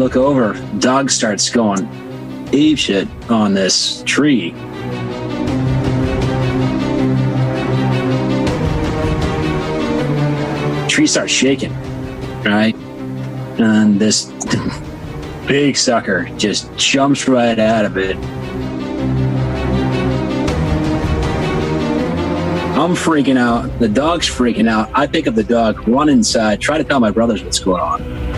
look over. Dog starts going ape shit on this tree. Tree starts shaking, right? And this big sucker just jumps right out of it. I'm freaking out. The dog's freaking out. I pick up the dog, run inside, try to tell my brothers what's going on.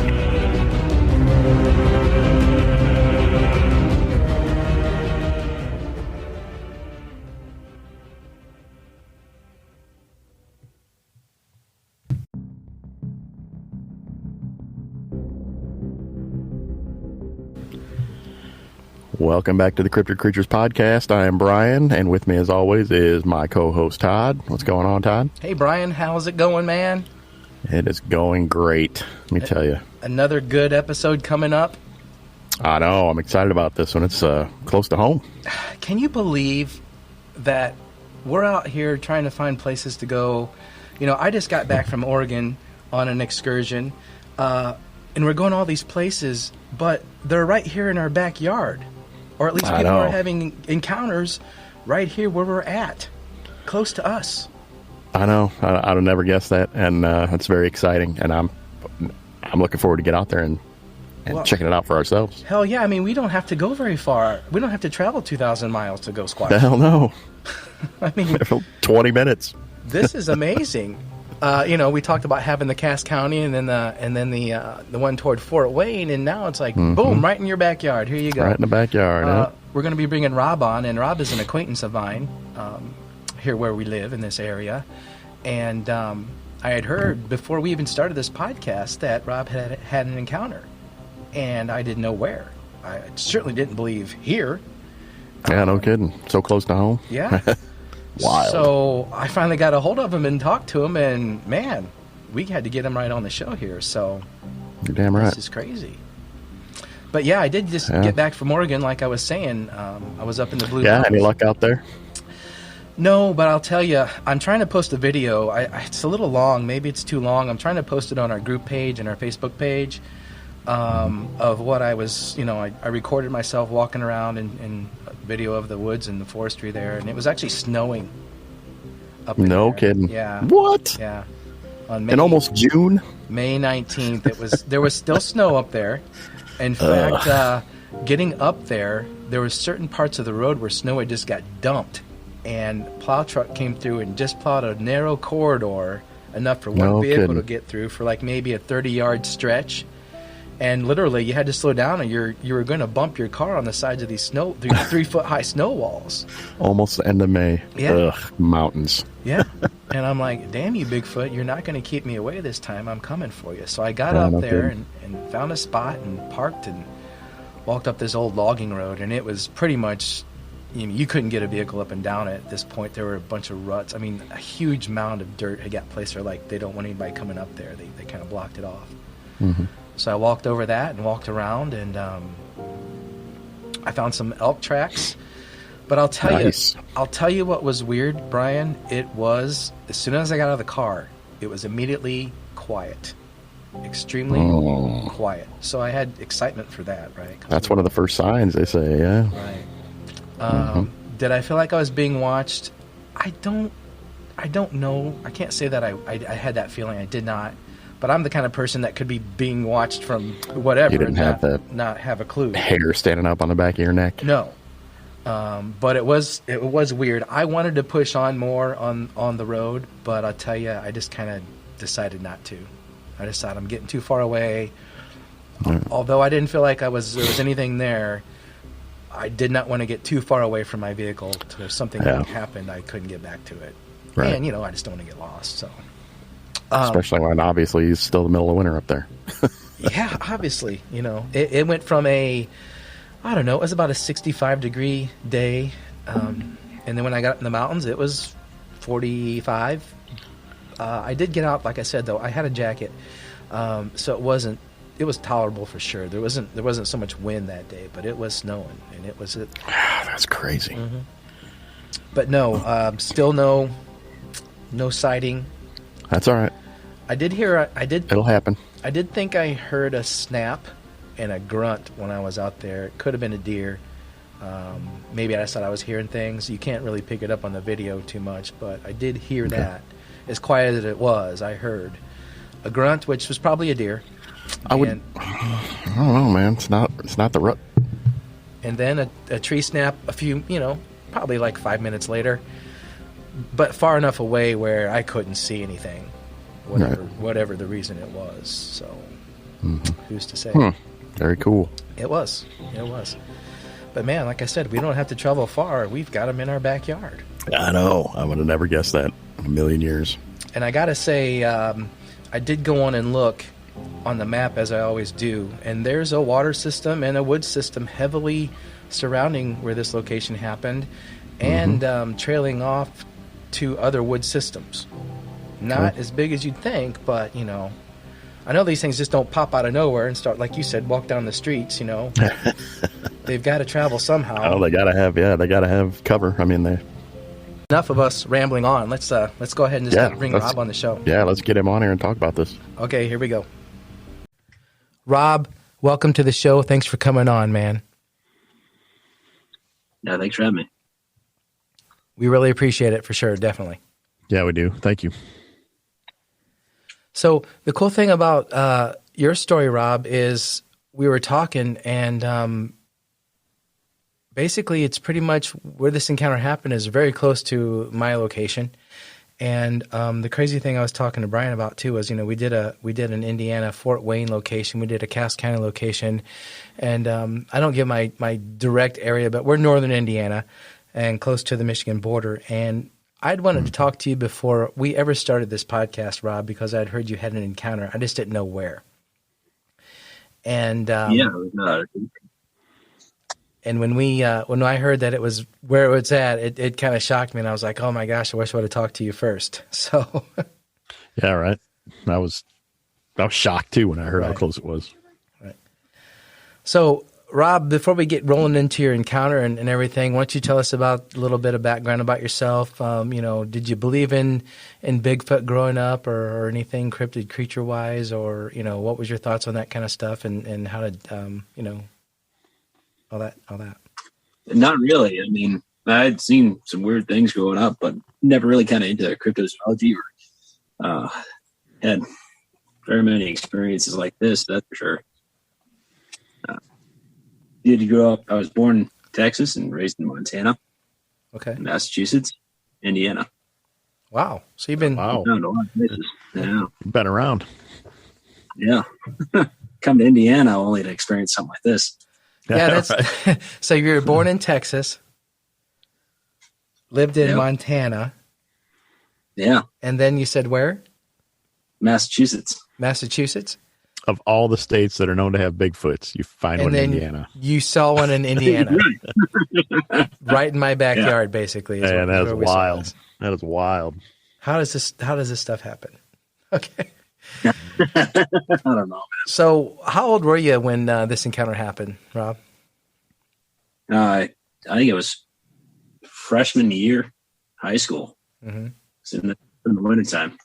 Welcome back to the Cryptid Creatures Podcast. I am Brian, and with me as always is my co-host Todd. What's going on, Todd? Hey, Brian. How's it going, man? It is going great, let me tell you. Another good episode coming up. I know. I'm excited about this one. It's close to home. Can you believe that we're out here trying to find places to go? You know, I just got back from Oregon on an excursion, and we're going all these places, but they're right here in our backyard. Or at least people are having encounters right here where we're at, close to us. I know. I'd have never guessed that, and it's very exciting. And I'm looking forward to get out there and checking it out for ourselves. Hell yeah! I mean, we don't have to go very far. We don't have to travel 2,000 miles to go squatting. Hell no. I mean, 20 minutes. This is amazing. You know, we talked about having the Cass County and then the one toward Fort Wayne, and now it's like, boom, right in your backyard. Here you go. Right in the backyard. Yeah. We're going to be bringing Rob on, and Rob is an acquaintance of mine here where we live in this area. And I had heard before we even started this podcast that Rob had an encounter, and I didn't know where. I certainly didn't believe here. Yeah, no kidding. So close to home. Yeah. Wild. So I finally got a hold of him and talked to him, and man, we had to get him right on the show here. So you're damn right. This is crazy. But yeah, I did just get back from Oregon, like I was saying. I was up in the Blue Mountains. Any luck out there? No, but I'll tell you, I'm trying to post a video. It's a little long. Maybe it's too long. I'm trying to post it on our group page and our Facebook page of what I was, you know, I recorded myself walking around in video of the woods and the forestry there, and it was actually snowing up there. No kidding. Yeah. What? Yeah. In almost June? May 19th. There was still snow up there. In fact, getting up there was certain parts of the road where snow had just got dumped, and plow truck came through and just plowed a narrow corridor enough for one vehicle to get through for like maybe a 30-yard stretch. And literally, you had to slow down, or you were going to bump your car on the sides of these 3-foot-high snow walls. Almost the end of May. Yeah. Ugh, mountains. Yeah. And I'm like, damn you, Bigfoot, you're not going to keep me away this time. I'm coming for you. So I got up there and found a spot and parked and walked up this old logging road. And it was pretty much, you couldn't get a vehicle up and down it at this point. There were a bunch of ruts. I mean, a huge mound of dirt had got placed there. Like, they don't want anybody coming up there. They kind of blocked it off. Mm-hmm. So I walked over that and walked around, and I found some elk tracks. But I'll tell you what was weird, Brian. It was, as soon as I got out of the car, it was immediately quiet. Extremely quiet. So I had excitement for that, right? That's one of the first signs, they say, yeah. Right. Did I feel like I was being watched? I don't know. I can't say that I had that feeling. I did not. But I'm the kind of person that could be being watched from whatever. You didn't have that. Not have a clue. Hair standing up on the back of your neck. No. But it was weird. I wanted to push on more on the road, but I'll tell you, I just kind of decided not to. I decided I'm getting too far away. Although I didn't feel like there was anything there, I did not want to get too far away from my vehicle to something that happened. I couldn't get back to it. Right. And, I just don't want to get lost, so... Especially when obviously it's still the middle of winter up there. Yeah, obviously. It went from it was about a 65-degree day. And then when I got up in the mountains, it was 45. I did get out, like I said, though. I had a jacket. So it was tolerable for sure. There wasn't so much wind that day, but it was snowing. And it was... That's crazy. Mm-hmm. But no, still no sighting. That's all right. It'll happen. I did think I heard a snap and a grunt when I was out there. It could have been a deer. Maybe I just thought I was hearing things. You can't really pick it up on the video too much, but I did hear that. As quiet as it was, I heard a grunt, which was probably a deer. I don't know, man. It's not the rut. And then a tree snap a few, probably like 5 minutes later, but far enough away where I couldn't see anything, whatever the reason it was. So who's to say? Very cool. It was. But man, like I said, we don't have to travel far. We've got them in our backyard. I know. I would have never guessed that in a million years. And I got to say, I did go on and look on the map, as I always do, and there's a water system and a wood system heavily surrounding where this location happened, and trailing off to other wood systems. Not as big as you'd think, but, I know these things just don't pop out of nowhere and start, like you said, walk down the streets, They've got to travel somehow. Oh, they got to have cover. I mean, Enough of us rambling on. Let's go ahead and just bring Rob on the show. Yeah, let's get him on here and talk about this. Okay, here we go. Rob, welcome to the show. Thanks for coming on, man. Yeah, thanks for having me. We really appreciate it, for sure, definitely. Yeah, we do. Thank you. So the cool thing about your story, Rob, is we were talking, and basically it's pretty much where this encounter happened is very close to my location. And the crazy thing I was talking to Brian about too was, we did an Indiana Fort Wayne location, we did a Cass County location, and I don't give my direct area, but we're northern Indiana and close to the Michigan border. And I'd wanted to talk to you before we ever started this podcast, Rob, because I'd heard you had an encounter. I just didn't know where. And and when I heard that it was where it was at, it kind of shocked me, and I was like, "Oh my gosh, I wish I would have talked to you first." So, yeah, right. I was shocked too when I heard how close it was. Right. So, Rob, before we get rolling into your encounter and everything, why don't you tell us about a little bit of background about yourself? Did you believe in Bigfoot growing up, or anything cryptid creature wise, or what was your thoughts on that kind of stuff, and how did all that? Not really. I mean, I'd seen some weird things growing up, but never really kind of into cryptozoology or had very many experiences like this, that's for sure. Did grow up, I was born in Texas and raised in Montana, Massachusetts, Indiana. Wow. So you've been around a lot of places. Yeah. You've been around. Yeah. Come to Indiana only to experience something like this. Yeah, that's right. So you were born in Texas, lived in Montana. Yeah. And then you said where? Massachusetts. Of all the states that are known to have Bigfoots, you find one in Indiana. You saw one in Indiana. Right in my backyard, basically. Yeah, that is wild. That is wild. How does this stuff happen? Okay. I don't know, man. So how old were you when this encounter happened, Rob? I think it was freshman year, high school. Mm-hmm. It's in the winter time.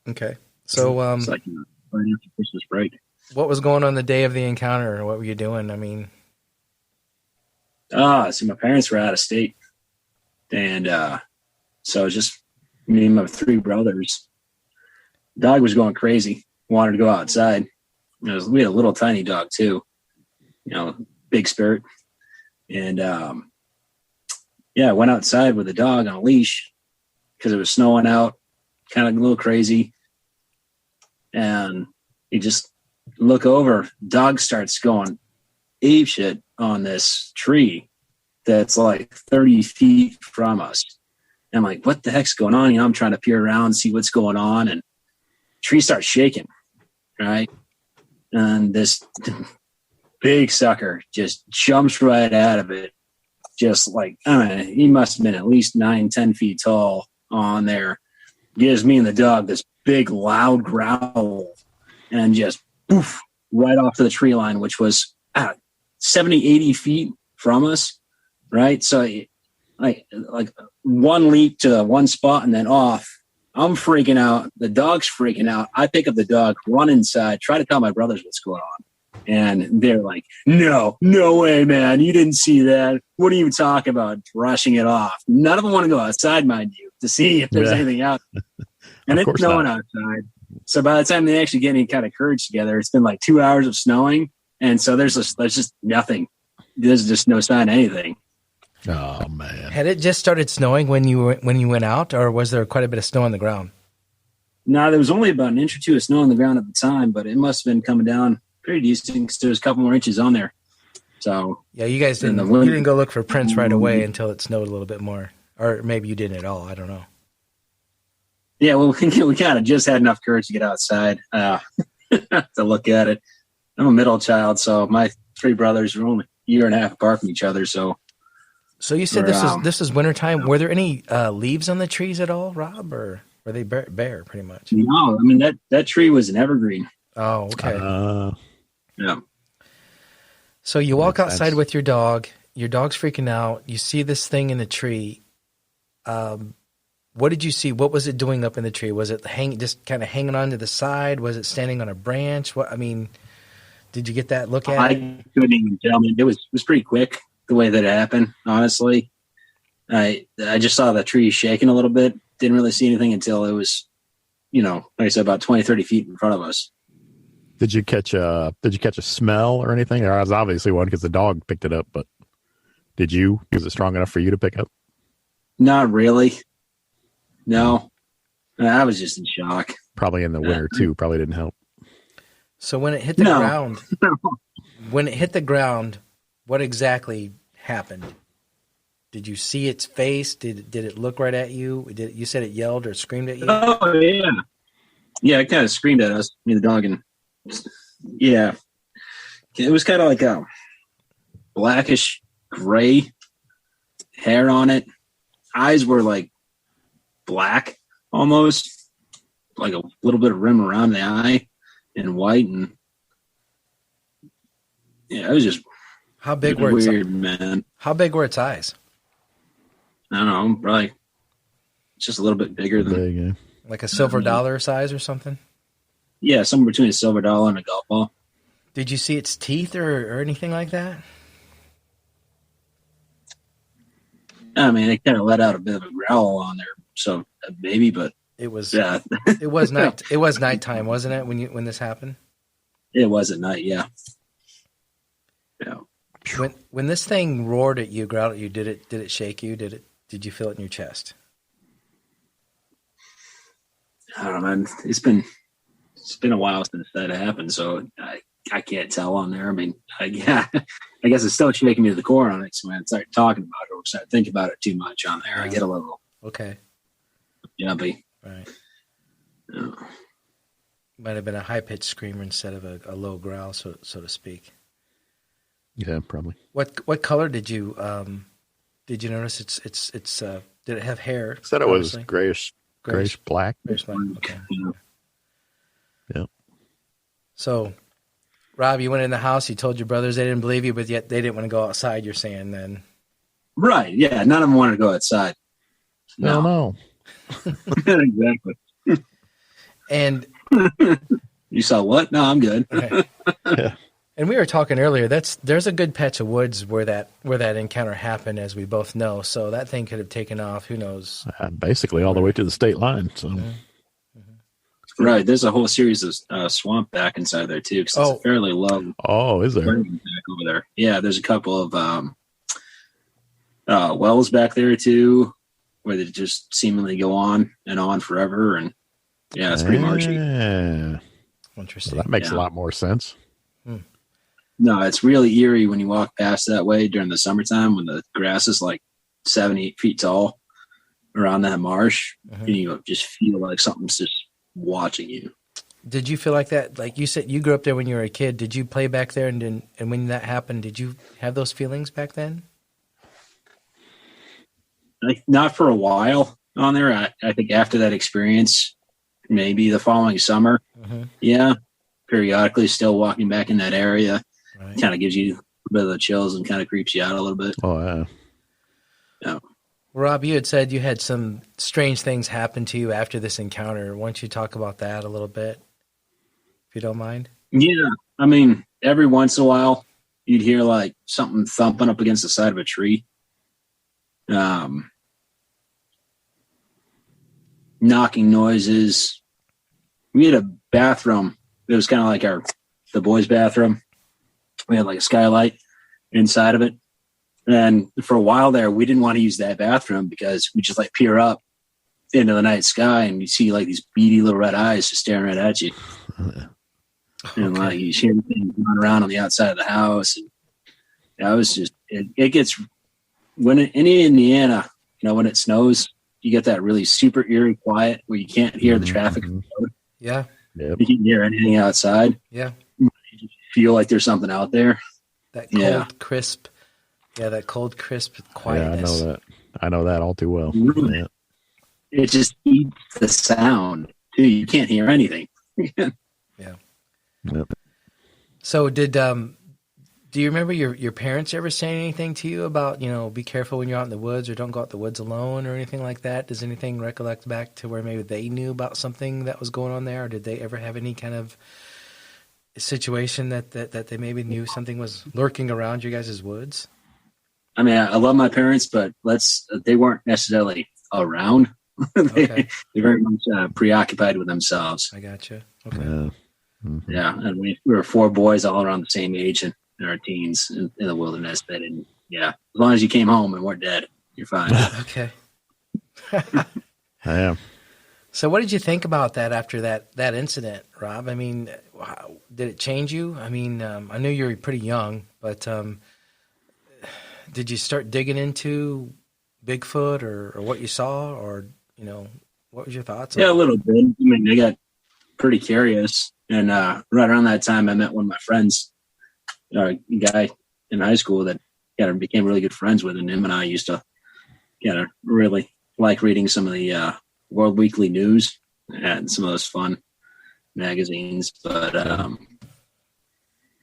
Okay. So it's like right after Christmas break. What was going on the day of the encounter, or what were you doing? I mean, so my parents were out of state, and so it was just me and my three brothers. Dog was going crazy, wanted to go outside. We had a little tiny dog too, big spirit. And I went outside with the dog on a leash because it was snowing out, kind of a little crazy. And you just look over, dog starts going apeshit on this tree that's like 30 feet from us. And I'm like, what the heck's going on? I'm trying to peer around, see what's going on. And tree starts shaking, right? And this big sucker just jumps right out of it. Just like, he must have been at least 9-10 feet tall on there. Gives me and the dog this big loud growl and just poof, right off to the tree line, which was 70, 80 feet from us, right? So like one leap to one spot and then off. I'm freaking out. The dog's freaking out. I pick up the dog, run inside, try to tell my brothers what's going on. And they're like, no way, man. You didn't see that. What are you talking about? Brushing it off. None of them want to go outside, mind you, to see if there's anything out there. And it's snowing outside. So by the time they actually get any kind of courage together, it's been like 2 hours of snowing. And so there's just nothing. There's just no sign of anything. Oh, man. Had it just started snowing when you went out, or was there quite a bit of snow on the ground? No, there was only about an inch or two of snow on the ground at the time, but it must have been coming down pretty decent because there's a couple more inches on there. So yeah, you guys didn't go look for prints right away until it snowed a little bit more, or maybe you didn't at all. I don't know. Yeah, well, we kind of just had enough courage to get outside to look at it. I'm a middle child, so my three brothers are only a year and a half apart from each other. So you said this is wintertime. Were there any leaves on the trees at all, Rob, or were they bare pretty much? No, I mean that tree was an evergreen. Oh, okay. Yeah. So you walk outside with your dog. Your dog's freaking out. You see this thing in the tree. What did you see? What was it doing up in the tree? Was it just kind of hanging on to the side? Was it standing on a branch? Did you get that look at it? I couldn't even tell. I mean, it was pretty quick the way that it happened. Honestly, I just saw the tree shaking a little bit. Didn't really see anything until it was, like I said, about 20, 30 feet in front of us. Did you catch a smell or anything? There was obviously one because the dog picked it up, but did you? Was it strong enough for you to pick up? Not really. No, I was just in shock. Probably in the winter too. Probably didn't help. So when it hit the ground, what exactly happened? Did you see its face? Did it look right at you? You said it yelled or screamed at you? Oh yeah, yeah. It kind of screamed at us, me and the dog, and yeah, it was kind of like a blackish gray hair on it. Eyes were like black, almost like a little bit of rim around the eye, and white, and yeah, it was just how big were weird, man. How big were its eyes? I don't know, probably just a little bit bigger than like a silver dollar size or something. Yeah, somewhere between a silver dollar and a golf ball. Did you see its teeth or anything like that? I mean, it kind of let out a bit of a growl on there, so maybe, but it was yeah. It was nighttime, wasn't it, when this happened? It was at night, yeah. Yeah. When this thing roared at you, growled at you, did it shake you? Did you feel it in your chest? I don't know, man. It's been a while since that happened, so I can't tell on there. I mean, I guess it's still shaking me to the core on it. So when I start talking about it or start thinking about it too much on there, I get a little jumpy. Right. Yeah. Might have been a high pitched screamer instead of a low growl, so to speak. Yeah, probably. What color did you notice? It's did it have hair? Said it was grayish black. Grayish black. Okay. Yeah. So, Rob, you went in the house. You told your brothers they didn't believe you, but yet they didn't want to go outside. You're saying then, right? Yeah, none of them wanted to go outside. No. Exactly. And you saw what? No, I'm good. Okay. Yeah. And we were talking earlier. There's a good patch of woods where that encounter happened, as we both know. So that thing could have taken off. Who knows? Basically, all the way to the state line. So. Mm-hmm. Right. There's a whole series of swamp back inside there too, because it's fairly low. Oh, is there? Back over there. Yeah, there's a couple of wells back there too, where they just seemingly go on and on forever, and yeah, it's pretty marshy. Interesting. Well, that makes a lot more sense. No, it's really eerie when you walk past that way during the summertime when the grass is like 7-8 feet tall around that marsh, and you just feel like something's just watching you. Did you feel like that? Like you said, you grew up there when you were a kid. Did you play back there, and when that happened, did you have those feelings back then? Like, not for a while on there. I think after that experience, maybe the following summer, yeah, periodically still walking back in that area. Right. Kind of gives you a bit of the chills and kind of creeps you out a little bit. Oh, yeah. Yeah. Rob, you had said you had some strange things happen to you after this encounter. Why don't you talk about that a little bit, if you don't mind? Yeah. I mean, every once in a while, you'd hear like something thumping up against the side of a tree. Knocking noises. We had a bathroom. It was kind of like the boys' bathroom. We had like a skylight inside of it. And for a while there, we didn't want to use that bathroom because we just like peer up into the night sky and you see like these beady little red eyes just staring right at you. And like you hear things running around on the outside of the house. And that was just, it gets, when in Indiana, you know, when it snows, you get that really super eerie quiet where you can't hear the traffic. Yeah. Yep. You can't hear anything outside. Yeah. You just feel like there's something out there. That cold, crisp. Yeah, that cold, crisp quietness. Yeah, I know that all too well. Really? Yeah. It just eats the sound, too. You can't hear anything. Yeah. Yep. So do you remember your parents ever saying anything to you about, you know, be careful when you're out in the woods or don't go out in the woods alone or anything like that? Does anything recollect back to where maybe they knew about something that was going on there? Or did they ever have any kind of situation that they maybe knew something was lurking around you guys' woods? I mean, I love my parents, but they weren't necessarily around. They're very much preoccupied with themselves. I gotcha. Okay. Yeah. Mm-hmm. Yeah, and we were 4 boys all around the same age and in our teens in the wilderness. They didn't. Yeah, as long as you came home and weren't dead, you're fine. Okay. I am. So what did you think about that after that incident, Rob? I mean, did it change you? I mean, I knew you were pretty young, but did you start digging into Bigfoot or what you saw, or, you know, what was your thoughts? Yeah, a little bit. I mean, I got pretty curious. And right around that time, I met one of my friends, a guy in high school that became really good friends with. And him and I used to really like reading some of the World Weekly News and some of those fun magazines, but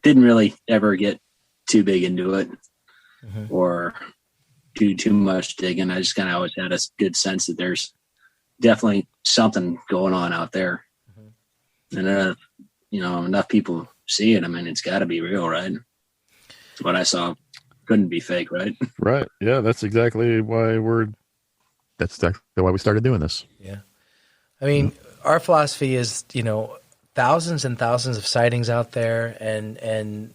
didn't really ever get too big into it or do too much digging. I just kind of always had a good sense that there's definitely something going on out there. And enough people see it. I mean, it's got to be real, right? What I saw couldn't be fake, right? Right. Yeah, that's exactly why we started doing this. Yeah. I mean, our philosophy is, you know, thousands and thousands of sightings out there, and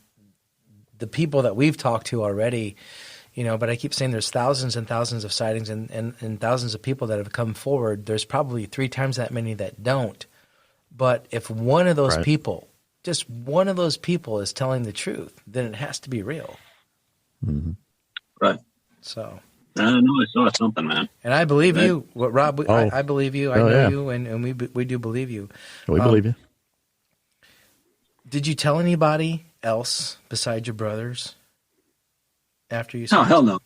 the people that we've talked to already, you know, but I keep saying there's thousands and thousands of sightings and thousands of people that have come forward. There's probably 3 times that many that don't. But if one of those people, just one of those people is telling the truth, then it has to be real. Mm-hmm. Right. So. I don't know. I saw something, man. And I believe you. Well, Rob, I believe you. I know you, and we do believe you. We believe you. Did you tell anybody else besides your brothers after you saw it? Hell no.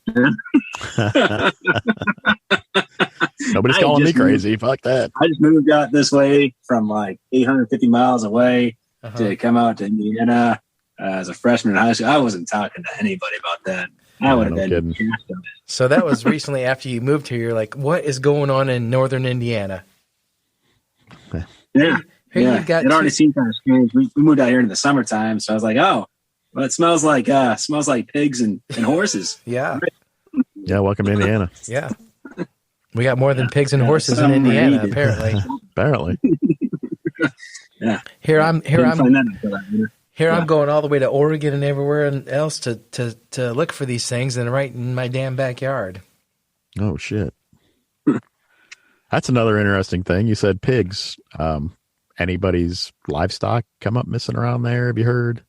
Nobody's calling me crazy. Fuck that. I just moved out this way from like 850 miles away to come out to Indiana as a freshman in high school. I wasn't talking to anybody about that. I would have been. So that was recently after you moved here. You're like, what is going on in northern Indiana? Yeah. It already seemed kind of strange. We moved out here in the summertime, so I was like, oh, well, it smells like pigs and horses. Yeah. Yeah, welcome to Indiana. Yeah. We got more than pigs and horses in Indiana, apparently. Apparently. Yeah. Here I'm going all the way to Oregon and everywhere else to look for these things, and right in my damn backyard. Oh shit. That's another interesting thing. You said pigs. Anybody's livestock come up missing around there? Have you heard?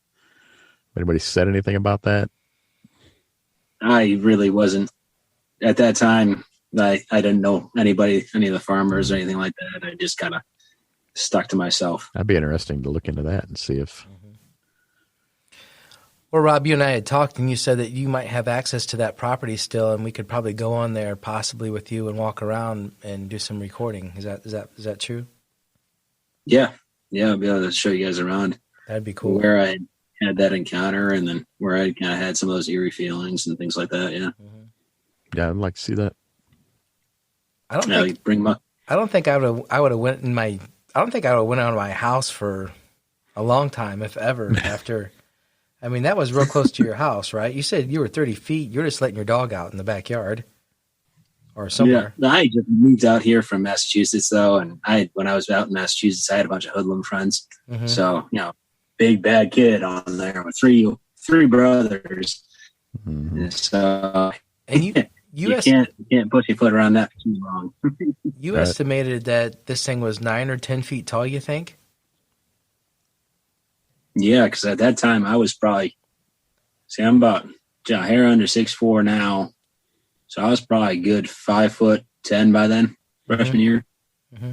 Anybody said anything about that? I really wasn't at that time. I didn't know anybody, any of the farmers or anything like that. I just kind of stuck to myself. That'd be interesting to look into that and see if. Well, Rob, you and I had talked, and you said that you might have access to that property still, and we could probably go on there possibly with you and walk around and do some recording. Is that true? Yeah, I'll be able to show you guys around. That'd be cool. Where I had that encounter, and then where I kind of had some of those eerie feelings and things like that. Yeah. Yeah, I'd like to see that. I don't think I would have went out of my house for a long time, if ever, after I mean, that was real close to your house, right? You said you were 30 feet. You're just letting your dog out in the backyard or somewhere. Yeah, I just moved out here from Massachusetts though, and when I was out in Massachusetts, I had a bunch of hoodlum friends. Mm-hmm. So big bad kid on there with three brothers. Mm-hmm. So and you can't push your foot around that for too long. You estimated that this thing was 9 or 10 feet tall. You think? Yeah, because at that time I was probably I'm about hair under 6'4" now. So I was probably a good 5'10" by then, freshman year. Mm-hmm.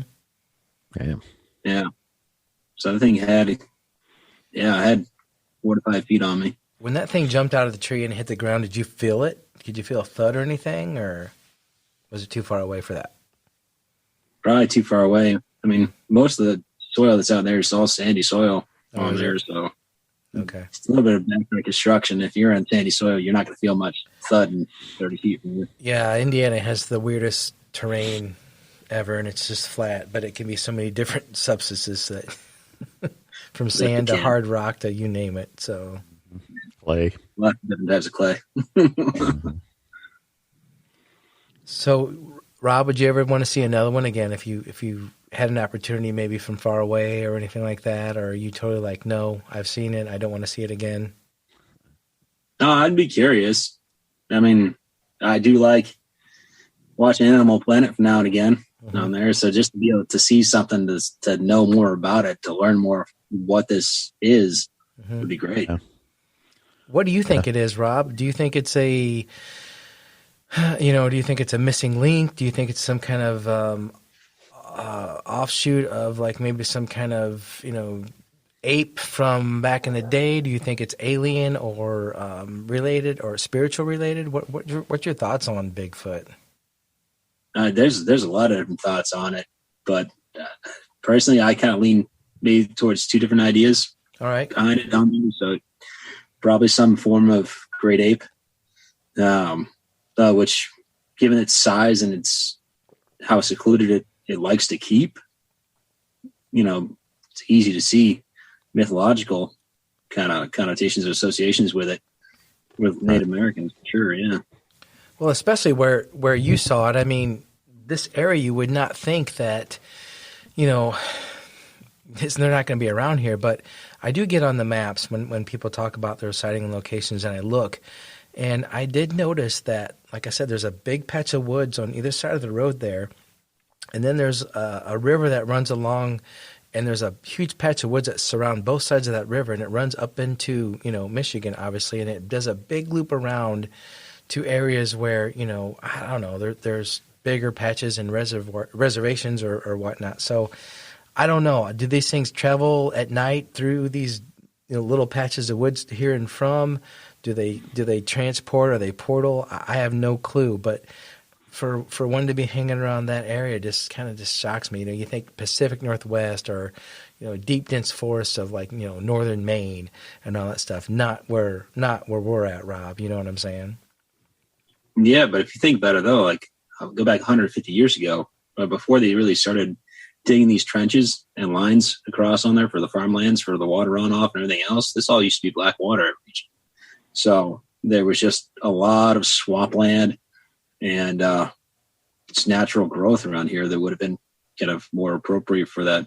Damn. Yeah. So the thing I had 4 to 5 feet on me. When that thing jumped out of the tree and hit the ground, did you feel it? Did you feel a thud or anything, or was it too far away for that? Probably too far away. I mean, most of the soil that's out there is all sandy soil on there, so okay, it's a little bit of background construction. If you're on sandy soil, you're not going to feel much thud in 30 feet from you. Yeah, Indiana has the weirdest terrain ever, and it's just flat, but it can be so many different substances that from sand to hard rock to you name it. So clay, lots of different types of clay. So, Rob, would you ever want to see another one again if you had an opportunity, maybe from far away or anything like that? Or are you totally like, no, I've seen it, I don't want to see it again? No, I'd be curious. I mean, I do like watching Animal Planet from now and again on there. So just to be able to see something to know more about it, to learn more what this is, would be great. Yeah. What do you think it is, Rob? Do you think it's do you think it's a missing link? Do you think it's some kind of offshoot of like maybe some kind of, ape from back in the day? Do you think it's alien or related or spiritual related? What's your thoughts on Bigfoot? There's a lot of different thoughts on it, but personally, I kind of lean maybe towards two different ideas. All right. Behind it, so probably some form of great ape, which, given its size and how secluded it likes to keep, it's easy to see mythological kind of connotations or associations with it, with Native Americans. Sure, yeah. Well, especially where you saw it. I mean, this area, you would not think that, they're not going to be around here. But I do get on the maps when people talk about their sighting locations, and I look. And I did notice that, like I said, there's a big patch of woods on either side of the road there. And then there's a river that runs along, and there's a huge patch of woods that surround both sides of that river. And it runs up into, Michigan, obviously. And it does a big loop around to areas where, I don't know, there's bigger patches and reservations or whatnot. So I don't know. Do these things travel at night through these little patches of woods to here and from? Do they transport? Are they portal? I have no clue. But for one to be hanging around that area just shocks me. You think Pacific Northwest or deep dense forests of like northern Maine and all that stuff. Not where we're at, Rob. You know what I'm saying? Yeah, but if you think about it though, like I'll go back 150 years ago, before they really started digging these trenches and lines across on there for the farmlands, for the water runoff and everything else, this all used to be black water. So there was just a lot of swampland and it's natural growth around here that would have been kind of more appropriate for that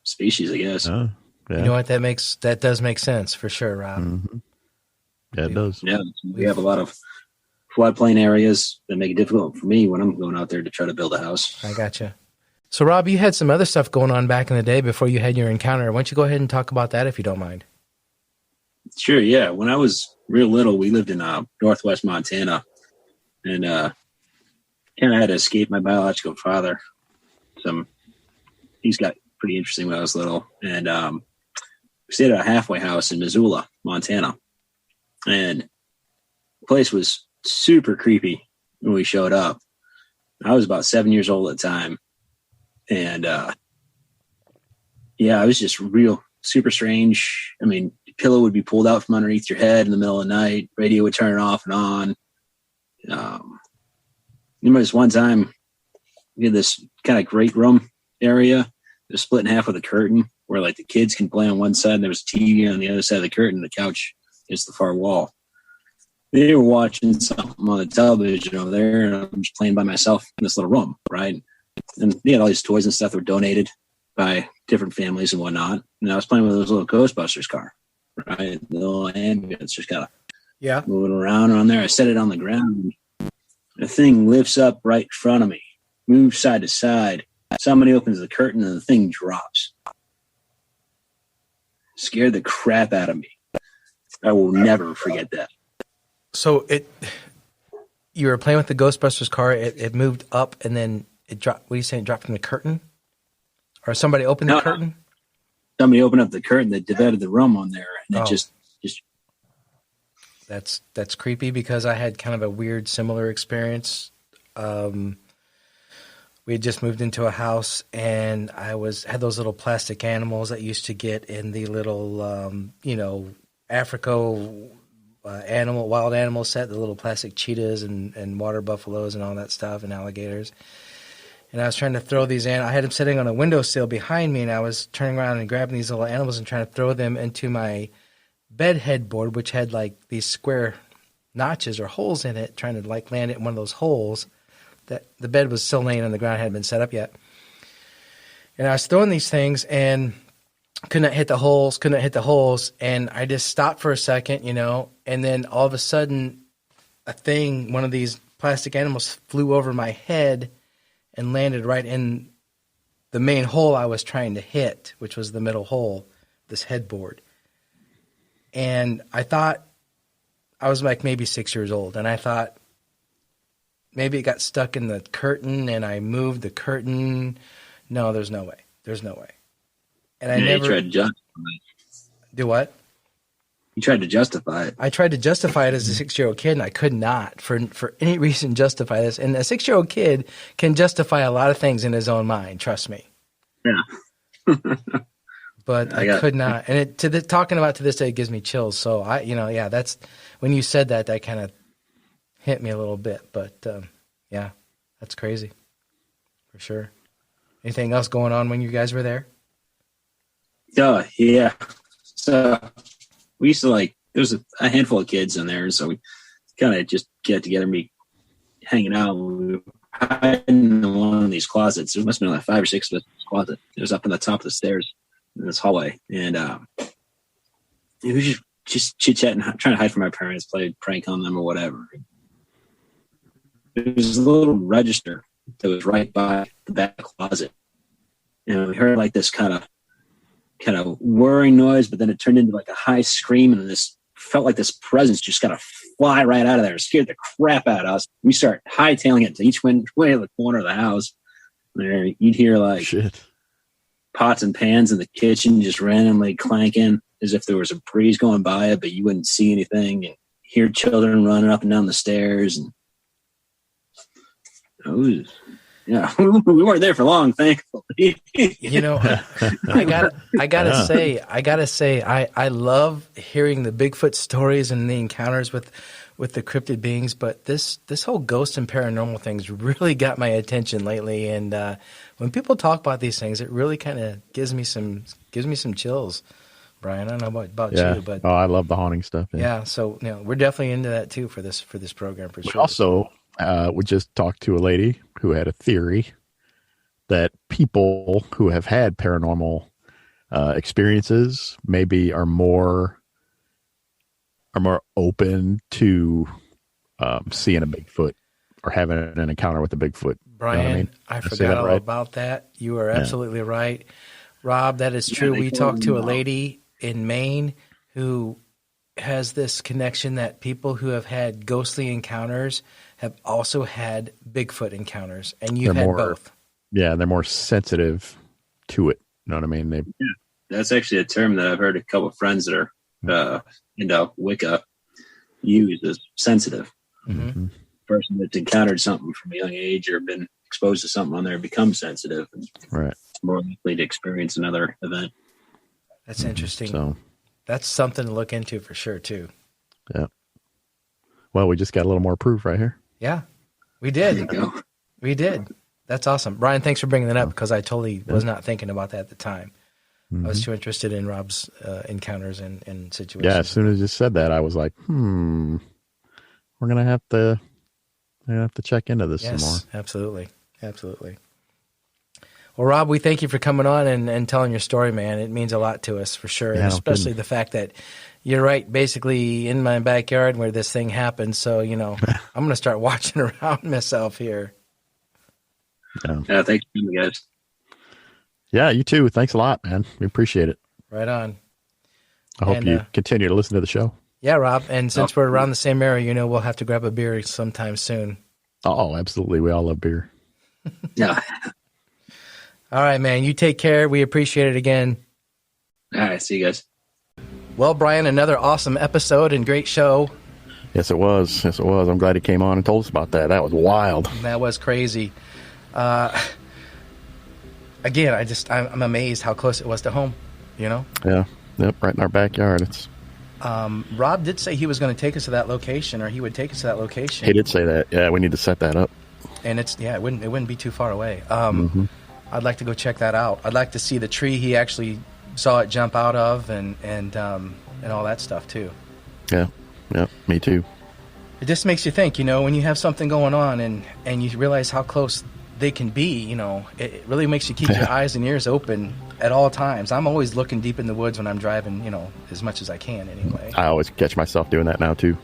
species, I guess. Yeah. You know what? That does make sense for sure, Rob. Mm-hmm. Yeah, it does. Yeah, we have a lot of floodplain areas that make it difficult for me when I'm going out there to try to build a house. I gotcha. So, Rob, you had some other stuff going on back in the day before you had your encounter. Why don't you go ahead and talk about that if you don't mind? Sure, yeah. When I was real little, we lived in northwest Montana, and kind of had to escape my biological father. He's got pretty interesting when I was little, and we stayed at a halfway house in Missoula, Montana, and the place was super creepy when we showed up. I was about 7 years old at the time, and it was just real super strange. I mean, the pillow would be pulled out from underneath your head in the middle of the night. Radio would turn off and on. Remember this one time we had this kind of great room area They're split in half with a curtain where like the kids can play on one side and there was a TV on the other side of the curtain. The couch is the far wall. They were watching something on the television over there, and I'm just playing by myself in this little room, right? And they had all these toys and stuff that were donated by different families and whatnot. And I was playing with this little Ghostbusters car, right? The little ambulance just kind of moving around on there. I set it on the ground. The thing lifts up right in front of me, moves side to side. Somebody opens the curtain and the thing drops. Scared the crap out of me. I will never forget that. So you were playing with the Ghostbusters car. It moved up and then it dropped. What are you saying? It dropped from the curtain, or somebody opened the curtain? Somebody opened up the curtain that divided the room on there, and it just. That's creepy because I had kind of a weird similar experience. We had just moved into a house, and I had those little plastic animals that used to get in the little Africa wild animal set, the little plastic cheetahs and water buffaloes and all that stuff, and alligators. And I was trying to throw these I had them sitting on a windowsill behind me, and I was turning around and grabbing these little animals and trying to throw them into my bed headboard, which had like these square notches or holes in it, trying to like land it in one of those holes. That the bed was still laying on the ground, hadn't been set up yet. And I was throwing these things and couldn't hit the holes, and I just stopped for a second, and then all of a sudden one of these plastic animals flew over my head and landed right in the main hole I was trying to hit, which was the middle hole, this headboard. And I thought, I was like maybe 6 years old, and I thought maybe it got stuck in the curtain and I moved the curtain. No, there's no way. There's no way. And I never. You tried to justify it. Do what? You tried to justify it. I tried to justify it as a 6-year-old kid, and I could not for any reason justify this. And a 6-year-old kid can justify a lot of things in his own mind. Trust me. Yeah. But I could not. And talking about to this day gives me chills. So that's when you said that kind of hit me a little bit. But that's crazy for sure. Anything else going on when you guys were there? Yeah. So we used to there was a handful of kids in there, so we kind of just get together and be hanging out. We were hiding in one of these closets. There must have been like 5 or 6 of us in this closet. It was up on the top of the stairs in this hallway, and we were just chit-chatting, trying to hide from my parents, play prank on them or whatever. There was a little register that was right by the back closet, and we heard like this kind of whirring noise, but then it turned into like a high scream, and this felt like this presence just kind of fly right out of there. It scared the crap out of us. We start hightailing it to each way of the corner of the house. There, you'd hear like pots and pans in the kitchen just randomly clanking as if there was a breeze going by it, but you wouldn't see anything, and hear children running up and down the stairs. And we weren't there for long, thankfully. I gotta say, I love hearing the Bigfoot stories and the encounters with the cryptid beings, but this whole ghost and paranormal thing's really got my attention lately. And when people talk about these things, it really kind of gives me some chills. Brian, I don't know about you, but I love the haunting stuff. Yeah, so we're definitely into that too for this program for sure. Also, we just talked to a lady who had a theory that people who have had paranormal experiences maybe are more open to seeing a Bigfoot or having an encounter with a Bigfoot. Brian, you know what I mean? I forgot all about that. You are absolutely right. Rob, that is true. We talked to a lady in Maine who has this connection that people who have had ghostly encounters have also had Bigfoot encounters, and you've had both. Yeah, they're more sensitive to it. You know what I mean? That's actually a term that I've heard a couple of friends that are into Wicca use, is sensitive. Mm-hmm. Person that's encountered something from a young age or been exposed to something on there becomes sensitive and more likely to experience another event. That's interesting. So that's something to look into for sure too. Yeah. Well, we just got a little more proof right here. Yeah, we did. We did. That's awesome. Brian, thanks for bringing that up because I totally was not thinking about that at the time. I was too interested in Rob's encounters and situations. Yeah, as soon as you said that, I was like, we're gonna have to check into this some more. Absolutely. Absolutely. Well, Rob, we thank you for coming on and telling your story, man. It means a lot to us for sure. Yeah, and especially the fact that you're right basically in my backyard where this thing happened. So, I'm going to start watching around myself here. Yeah, thanks for coming, guys. Yeah, you too. Thanks a lot, man. We appreciate it. Right on. I hope you continue to listen to the show. Yeah, Rob. And since we're around the same area, we'll have to grab a beer sometime soon. Oh, absolutely. We all love beer. Yeah. All right, man. You take care. We appreciate it again. All right. See you guys. Well, Brian, another awesome episode and great show. Yes, it was. Yes, it was. I'm glad he came on and told us about that. That was wild. That was crazy. Again, I'm amazed how close it was to home, Yeah. Yep. Right in our backyard. It's. Rob did say he was going to take us to that location, or he would take us to that location. He did say that. Yeah, we need to set that up. And it wouldn't be too far away. I'd like to go check that out. I'd like to see the tree he actually saw it jump out of, and all that stuff too. Yeah, me too. It just makes you think, when you have something going on and you realize how close they can be, it really makes you keep your eyes and ears open at all times. I'm always looking deep in the woods when I'm driving, as much as I can anyway. I always catch myself doing that now too.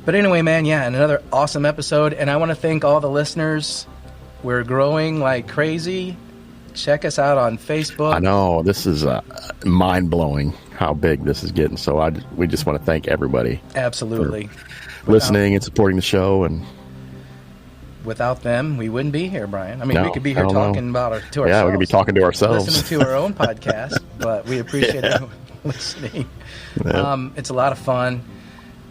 But anyway, man, another awesome episode. And I want to thank all the listeners. We're growing like crazy. Check us out on Facebook. I know. This is mind-blowing how big this is getting. So we just want to thank everybody. Absolutely. Listening and supporting the show. And without them, we wouldn't be here, Brian. I mean, we could be here talking about to ourselves. Yeah, we could be talking to ourselves. Listening to our own podcast. But we appreciate everyone listening. Yeah. It's a lot of fun.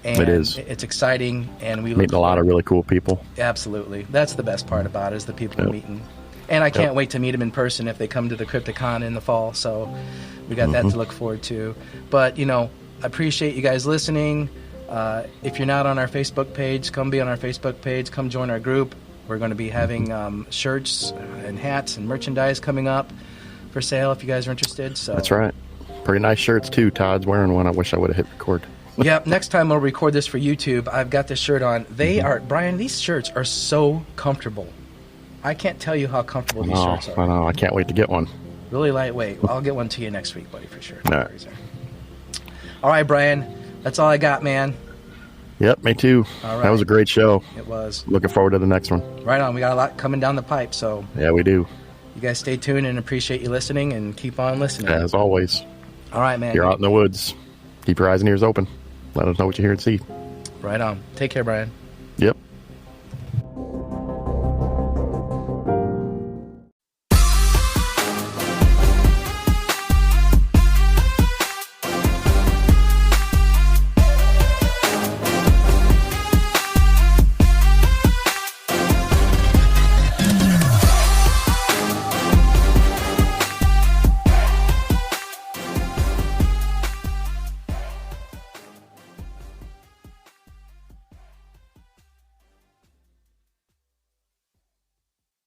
And it is. It's exciting, and we meeting a lot of really cool people. Absolutely, that's the best part about it is the people we're meeting, and I can't wait to meet them in person if they come to the Crypticon in the fall. So we got that to look forward to. But I appreciate you guys listening. If you're not on our Facebook page, come be on our Facebook page. Come join our group. We're going to be having shirts and hats and merchandise coming up for sale if you guys are interested. So that's right. Pretty nice shirts too. Todd's wearing one. I wish I would have hit record. Yeah, next time I'll record this for YouTube. I've got this shirt on. They are, Brian, these shirts are so comfortable. I can't tell you how comfortable these shirts are. I know. I can't wait to get one. Really lightweight. Well, I'll get one to you next week, buddy, for sure. All right. All right, Brian. That's all I got, man. Yep, me too. All right. That was a great show. It was. Looking forward to the next one. Right on. We got a lot coming down the pipe, so. Yeah, we do. You guys stay tuned and appreciate you listening and keep on listening. As always. All right, man. You're out in the woods. Keep your eyes and ears open. Let us know what you hear and see. Right on. Take care, Brian. Yep.